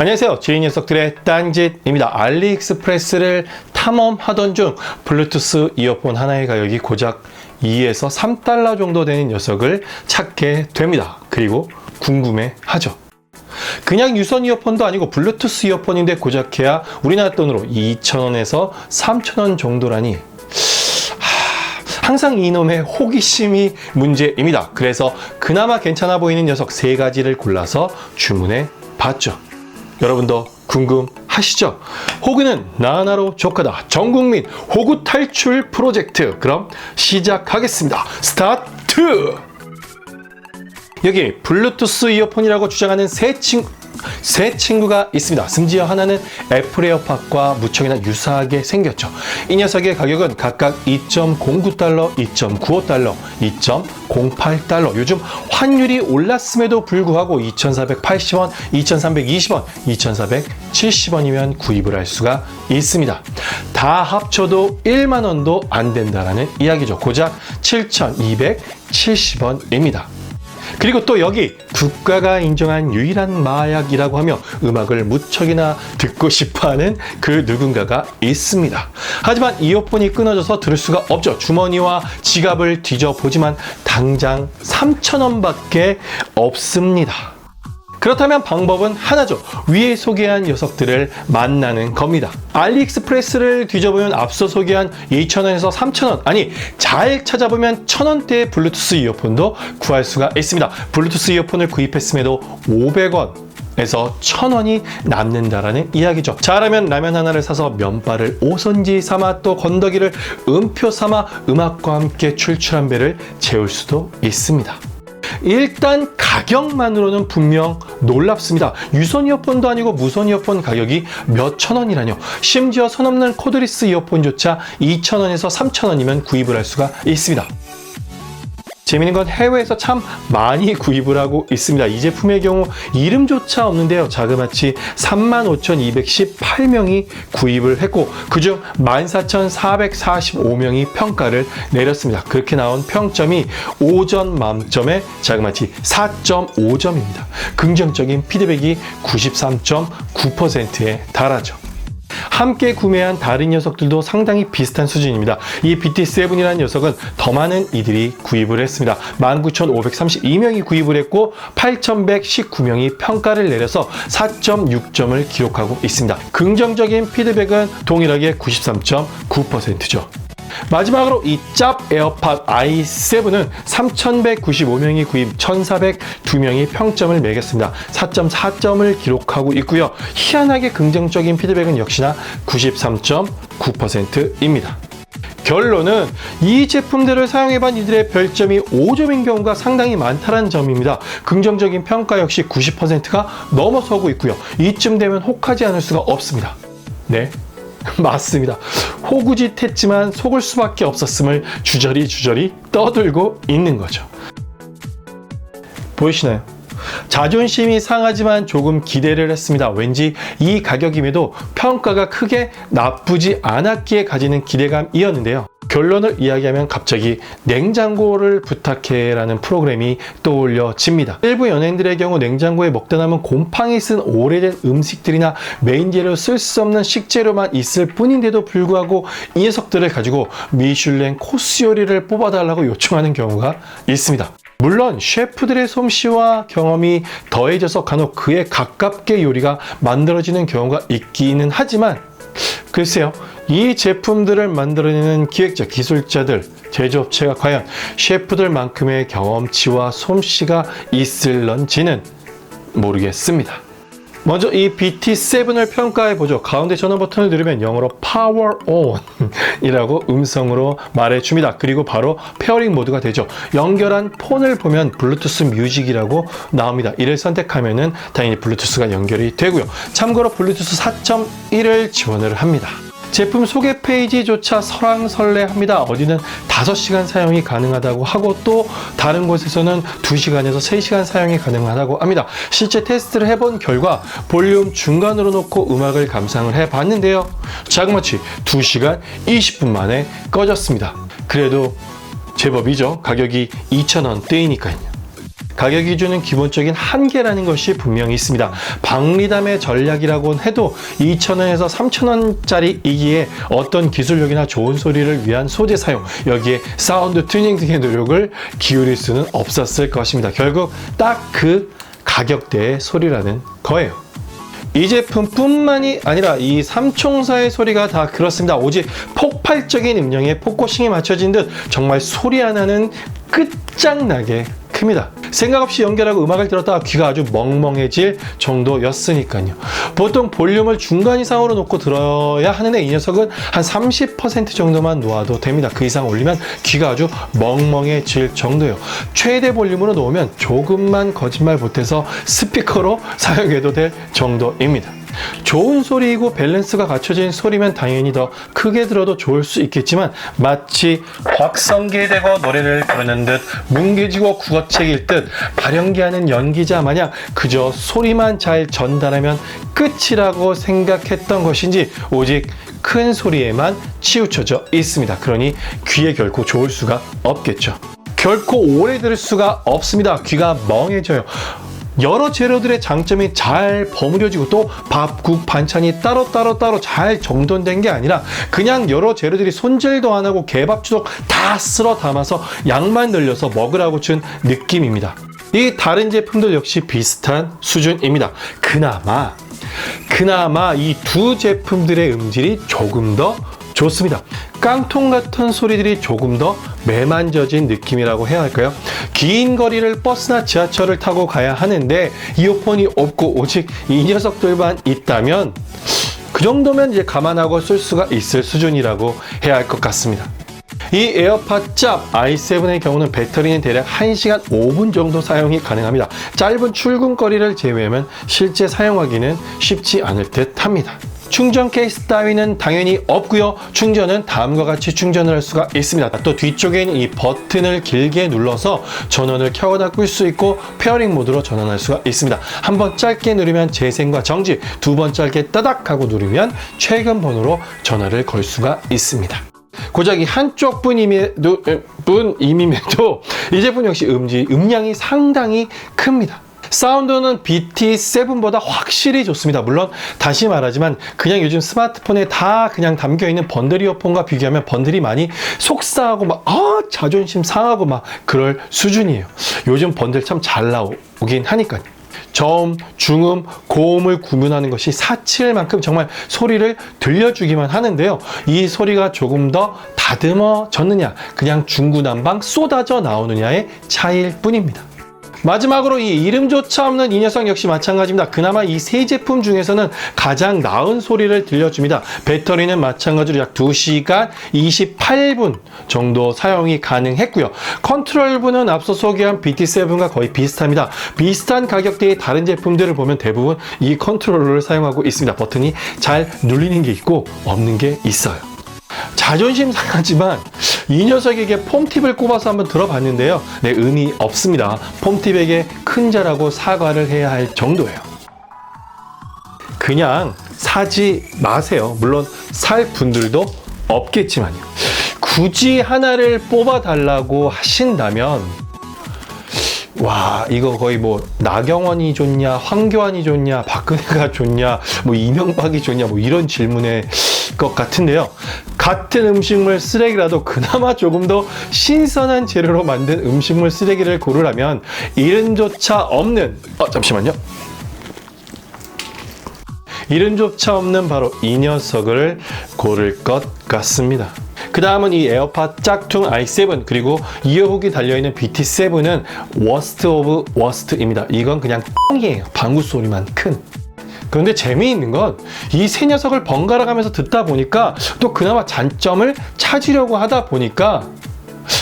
안녕하세요. 지인 녀석들의 딴짓입니다. 알리익스프레스를 탐험하던 중 블루투스 이어폰 하나의 가격이 고작 2에서 3달러 정도 되는 녀석을 찾게 됩니다. 그리고 궁금해하죠. 그냥 유선 이어폰도 아니고 블루투스 이어폰인데 고작해야 우리나라 돈으로 2,000원에서 3,000원 정도라니 항상 이놈의 호기심이 문제입니다. 그래서 그나마 괜찮아 보이는 녀석 3가지를 골라서 주문해 봤죠. 여러분도 궁금하시죠? 호구는 나 하나로 족하다. 전국민 호구 탈출 프로젝트. 그럼 시작하겠습니다. 스타트! 여기 블루투스 이어폰이라고 주장하는 세 친구가 있습니다. 심지어 하나는 애플 에어팟과 무척이나 유사하게 생겼죠. 이 녀석의 가격은 각각 2.09달러, 2.95달러, 2.08달러. 요즘 환율이 올랐음에도 불구하고 2,480원, 2,320원, 2,470원이면 구입을 할 수가 있습니다. 다 합쳐도 1만 원도 안 된다라는 이야기죠. 고작 7,270원입니다. 그리고 또 여기 국가가 인정한 유일한 마약이라고 하며 음악을 무척이나 듣고 싶어하는 그 누군가가 있습니다. 하지만 이어폰이 끊어져서 들을 수가 없죠. 주머니와 지갑을 뒤져보지만 당장 3,000원밖에 없습니다. 그렇다면 방법은 하나죠. 위에 소개한 녀석들을 만나는 겁니다. 알리익스프레스를 뒤져보면 앞서 소개한 2,000원에서 3,000원, 아니 잘 찾아보면 1,000원대의 블루투스 이어폰도 구할 수가 있습니다. 블루투스 이어폰을 구입했음에도 500원 에서 1,000원이 남는다라는 이야기죠. 잘하면 라면 하나를 사서 면발을 오선지 삼아 또 건더기를 음표 삼아 음악과 함께 출출한 배를 채울 수도 있습니다. 일단 가격만으로는 분명 놀랍습니다. 유선 이어폰도 아니고 무선 이어폰 가격이 몇천 원이라뇨. 심지어 선 없는 코드리스 이어폰조차 2,000원에서 3,000원이면 구입을 할 수가 있습니다. 재미있는 건 해외에서 참 많이 구입을 하고 있습니다. 이 제품의 경우 이름조차 없는데요. 자그마치 35,218명이 구입을 했고 그중 14,445명이 평가를 내렸습니다. 그렇게 나온 평점이 5점 만점에 자그마치 4.5점입니다. 긍정적인 피드백이 93.9%에 달하죠. 함께 구매한 다른 녀석들도 상당히 비슷한 수준입니다. 이 BT7이라는 녀석은 더 많은 이들이 구입을 했습니다. 19,532명이 구입을 했고 8,119명이 평가를 내려서 4.6점을 기록하고 있습니다. 긍정적인 피드백은 동일하게 93.9%죠. 마지막으로 이 짭 에어팟 i7은 3,195명이 구입, 1,402명이 평점을 매겼습니다. 4.4점을 기록하고 있고요. 희한하게 긍정적인 피드백은 역시나 93.9%입니다. 결론은 이 제품들을 사용해본 이들의 별점이 5점인 경우가 상당히 많다는 점입니다. 긍정적인 평가 역시 90%가 넘어서고 있고요. 이쯤 되면 혹하지 않을 수가 없습니다. 네. 맞습니다. 호구짓했지만 속을 수밖에 없었음을 주저리 떠들고 있는 거죠. 보이시나요? 자존심이 상하지만 조금 기대를 했습니다. 왠지 이 가격임에도 평가가 크게 나쁘지 않았기에 가지는 기대감이었는데요. 결론을 이야기하면 갑자기 냉장고를 부탁해라는 프로그램이 떠올려집니다. 일부 연예인들의 경우 냉장고에 먹다 남은 곰팡이 쓴 오래된 음식들이나 메인 재료 쓸 수 없는 식재료만 있을 뿐인데도 불구하고 이 녀석들을 가지고 미슐랭 코스 요리를 뽑아달라고 요청하는 경우가 있습니다. 물론 셰프들의 솜씨와 경험이 더해져서 간혹 그에 가깝게 요리가 만들어지는 경우가 있기는 하지만 글쎄요, 이 제품들을 만들어내는 기획자, 기술자들, 제조업체가 과연 셰프들만큼의 경험치와 솜씨가 있을런지는 모르겠습니다. 먼저 이 BT7을 평가해보죠. 가운데 전원 버튼을 누르면 영어로 Power On 이라고 음성으로 말해줍니다. 그리고 바로 페어링 모드가 되죠. 연결한 폰을 보면 블루투스 뮤직이라고 나옵니다. 이를 선택하면은 당연히 블루투스가 연결이 되고요. 참고로 블루투스 4.1을 지원을 합니다. 제품 소개 페이지조차 설왕설래합니다. 어디는 5시간 사용이 가능하다고 하고 또 다른 곳에서는 2시간에서 3시간 사용이 가능하다고 합니다. 실제 테스트를 해본 결과 볼륨 중간으로 놓고 음악을 감상을 해봤는데요. 자그마치 2시간 20분 만에 꺼졌습니다. 그래도 제법이죠. 가격이 2,000원대이니까요. 가격이 주는 기본적인 한계라는 것이 분명히 있습니다. 박리담의 전략이라고 해도 2,000원에서 3,000원짜리이기에 어떤 기술력이나 좋은 소리를 위한 소재 사용, 여기에 사운드 튜닝 등의 노력을 기울일 수는 없었을 것입니다. 결국 딱 그 가격대의 소리라는 거예요. 이 제품뿐만이 아니라 이 삼총사의 소리가 다 그렇습니다. 오직 폭발적인 음량에 포커싱이 맞춰진 듯 정말 소리 하나는 끝장나게 큽니다. 생각 없이 연결하고 음악을 들었다가 귀가 아주 멍멍해질 정도였으니까요. 보통 볼륨을 중간 이상으로 놓고 들어야 하는데 이 녀석은 한 30% 정도만 놓아도 됩니다. 그 이상 올리면 귀가 아주 멍멍해질 정도예요. 최대 볼륨으로 놓으면 조금만 거짓말 못해서 스피커로 사용해도 될 정도입니다. 좋은 소리이고 밸런스가 갖춰진 소리면 당연히 더 크게 들어도 좋을 수 있겠지만 마치 확성기대고 노래를 부르는 듯 뭉개지고 국어책일 듯 발연기하는 연기자 마냥 그저 소리만 잘 전달하면 끝이라고 생각했던 것인지 오직 큰 소리에만 치우쳐져 있습니다. 그러니 귀에 결코 좋을 수가 없겠죠. 결코 오래 들을 수가 없습니다. 귀가 멍해져요. 여러 재료들의 장점이 잘 버무려지고 또 밥, 국, 반찬이 따로 잘 정돈된 게 아니라 그냥 여러 재료들이 손질도 안 하고 개밥주도 다 쓸어 담아서 양만 늘려서 먹으라고 준 느낌입니다. 이 다른 제품들 역시 비슷한 수준입니다. 그나마 이 두 제품들의 음질이 조금 더 좋습니다. 깡통 같은 소리들이 조금 더 매만져진 느낌이라고 해야 할까요? 긴 거리를 버스나 지하철을 타고 가야 하는데 이어폰이 없고 오직 이 녀석들만 있다면 그 정도면 이제 감안하고 쓸 수가 있을 수준이라고 해야 할 것 같습니다. 이 에어팟 짭 i7의 경우는 배터리는 대략 1시간 5분 정도 사용이 가능합니다. 짧은 출근거리를 제외하면 실제 사용하기는 쉽지 않을 듯 합니다. 충전 케이스 따위는 당연히 없고요. 충전은 다음과 같이 충전을 할 수가 있습니다. 또 뒤쪽에 있는 이 버튼을 길게 눌러서 전원을 켜거나 끌 수 있고 페어링 모드로 전환할 수가 있습니다. 한번 짧게 누르면 재생과 정지, 두 번 짧게 따닥 하고 누르면 최근 번호로 전화를 걸 수가 있습니다. 고작 이 한쪽 뿐임에도 이 제품 역시 음량이 상당히 큽니다. 사운드는 BT7보다 확실히 좋습니다. 물론 다시 말하지만 그냥 요즘 스마트폰에 다 그냥 담겨있는 번들 이어폰과 비교하면 번들이 많이 속상하고 막 자존심 상하고 막 그럴 수준이에요. 요즘 번들 참 잘 나오긴 하니까요. 저음, 중음, 고음을 구분하는 것이 사치일만큼 정말 소리를 들려주기만 하는데요. 이 소리가 조금 더 다듬어졌느냐, 그냥 중구난방 쏟아져 나오느냐의 차이일 뿐입니다. 마지막으로 이 이름조차 없는 이 녀석 역시 마찬가지입니다. 그나마 이 세 제품 중에서는 가장 나은 소리를 들려줍니다. 배터리는 마찬가지로 약 2시간 28분 정도 사용이 가능했고요. 컨트롤부는 앞서 소개한 BT7과 거의 비슷합니다. 비슷한 가격대의 다른 제품들을 보면 대부분 이 컨트롤러를 사용하고 있습니다. 버튼이 잘 눌리는 게 있고 없는 게 있어요. 자존심 상하지만 이 녀석에게 폼팁을 꼽아서 한번 들어봤는데요. 네, 의미 없습니다. 폼팁에게 큰 자라고 사과를 해야 할 정도예요. 그냥 사지 마세요. 물론 살 분들도 없겠지만요. 굳이 하나를 뽑아달라고 하신다면 와, 이거 거의 뭐 나경원이 좋냐, 황교안이 좋냐, 박근혜가 좋냐, 뭐 이명박이 좋냐, 뭐 이런 질문의 것 같은데요. 같은 음식물 쓰레기라도 그나마 조금 더 신선한 재료로 만든 음식물 쓰레기를 고르라면 이름조차 없는 잠시만요. 이름조차 없는 바로 이 녀석을 고를 것 같습니다. 그 다음은 이 에어팟 짝퉁 i7 그리고 이어훅이 달려있는 BT7은 워스트 오브 워스트입니다. 이건 그냥 뻥이에요. 방구 소리만 큰. 그런데 재미있는 건 이 세 녀석을 번갈아 가면서 듣다 보니까 또 그나마 장점을 찾으려고 하다 보니까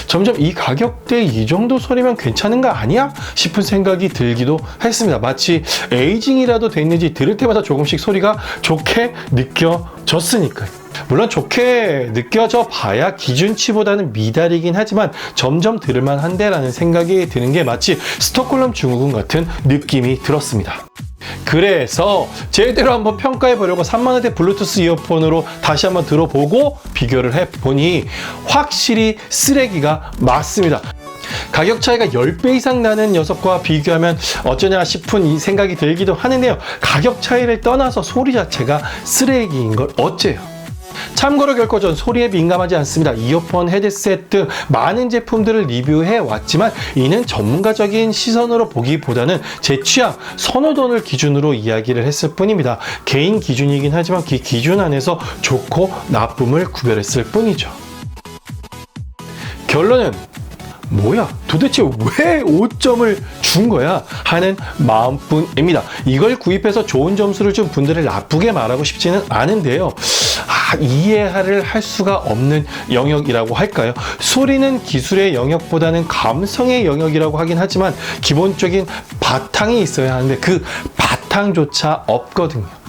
점점 이 가격대에 이 정도 소리면 괜찮은 거 아니야? 싶은 생각이 들기도 했습니다. 마치 에이징이라도 됐는지 들을 때마다 조금씩 소리가 좋게 느껴졌으니까요. 물론 좋게 느껴져 봐야 기준치보다는 미달이긴 하지만 점점 들을만 한데라는 생각이 드는 게 마치 스톡홀름 증후군 같은 느낌이 들었습니다. 그래서 제대로 한번 평가해 보려고 3만원대 블루투스 이어폰으로 다시 한번 들어보고 비교를 해보니 확실히 쓰레기가 맞습니다. 가격 차이가 10배 이상 나는 녀석과 비교하면 어쩌냐 싶은 이 생각이 들기도 하는데요. 가격 차이를 떠나서 소리 자체가 쓰레기인 걸 어째요? 참고로 결코 전 소리에 민감하지 않습니다. 이어폰, 헤드셋 등 많은 제품들을 리뷰해 왔지만 이는 전문가적인 시선으로 보기보다는 제 취향, 선호도를 기준으로 이야기를 했을 뿐입니다. 개인 기준이긴 하지만 그 기준 안에서 좋고 나쁨을 구별했을 뿐이죠. 결론은 뭐야? 도대체 왜 5점을 준 거야? 하는 마음뿐입니다. 이걸 구입해서 좋은 점수를 준 분들을 나쁘게 말하고 싶지는 않은데요. 이해를 할 수가 없는 영역이라고 할까요? 소리는 기술의 영역보다는 감성의 영역이라고 하긴 하지만 기본적인 바탕이 있어야 하는데 그 바탕조차 없거든요.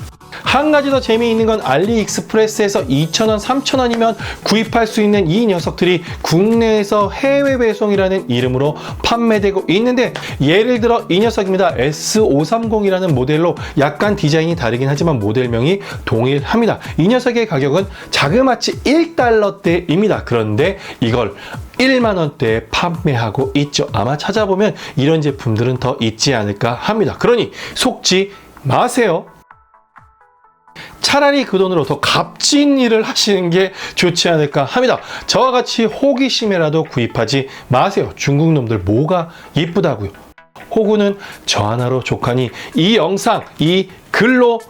한 가지 더 재미있는 건 알리익스프레스에서 2,000원, 3,000원이면 구입할 수 있는 이 녀석들이 국내에서 해외 배송이라는 이름으로 판매되고 있는데 예를 들어 이 녀석입니다. S530이라는 모델로 약간 디자인이 다르긴 하지만 모델명이 동일합니다. 이 녀석의 가격은 자그마치 1달러대입니다. 그런데 이걸 1만 원대에 판매하고 있죠. 아마 찾아보면 이런 제품들은 더 있지 않을까 합니다. 그러니 속지 마세요. 차라리 그 돈으로 더 값진 일을 하시는 게 좋지 않을까 합니다. 저와 같이 호기심에라도 구입하지 마세요. 중국 놈들 뭐가 이쁘다고요. 호구는 저 하나로 족하니 이 영상, 이 글로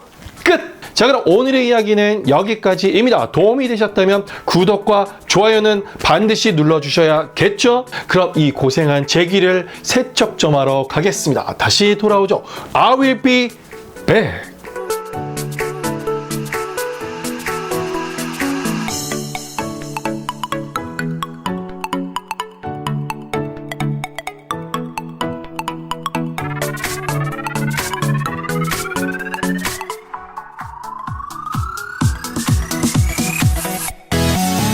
끝! 자, 그럼 오늘의 이야기는 여기까지입니다. 도움이 되셨다면 구독과 좋아요는 반드시 눌러주셔야겠죠? 그럼 이 고생한 제 길을 세척 좀 하러 가겠습니다. 다시 돌아오죠. I will be back.